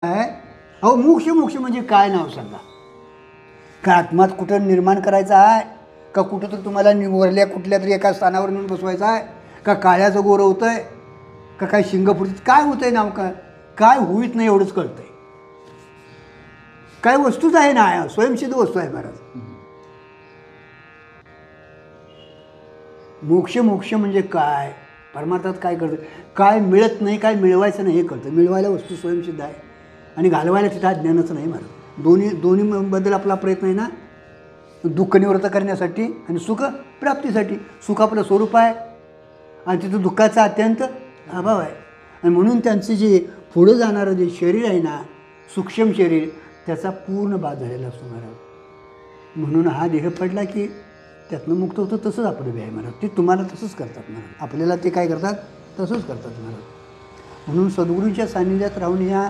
आहे. अहो मोक्ष मोक्ष म्हणजे काय नाव सांगा. का आत्मात कुठं निर्माण करायचा आहे का कुठं तर तुम्हाला निवडल्या कुठल्या तरी एका स्थानावर नेऊन बसवायचं आहे का काळ्याचं गोरं होतं आहे का काय शिंगपुरीत काय होतं आहे नाव काय काय होईत नाही एवढंच कळतं आहे. काय वस्तूच आहे ना स्वयंसिद्ध वस्तू आहे महाराज. मोक्ष मोक्ष म्हणजे काय परमार्थात काय कळतं काय मिळत नाही काय मिळवायचं नाही हे कळतं. मिळवायला वस्तू स्वयंसिद्ध आहे आणि घालवायला तिथं अज्ञानाचं नाही महाराज. दोन्हीबद्दल आपला प्रयत्न आहे ना. दुःख निवृत्त करण्यासाठी आणि सुख प्राप्तीसाठी. सुख आपलं स्वरूप आहे आणि तिथं दुःखाचा अत्यंत अभाव आहे. आणि म्हणून त्यांचं जे पुढं जाणारं जे शरीर आहे ना सूक्ष्म शरीर त्याचा पूर्ण बाद झालेला असतो महाराज. म्हणून हा देह पडला की त्यातनं मुक्त होतं. तसंच आपलं बी आहे महाराज. ते तुम्हाला तसंच करतात महाराज. आपल्याला ते काय करतात तसंच करतात महाराज. म्हणून सद्गुरूंच्या सान्निध्यात राहून ह्या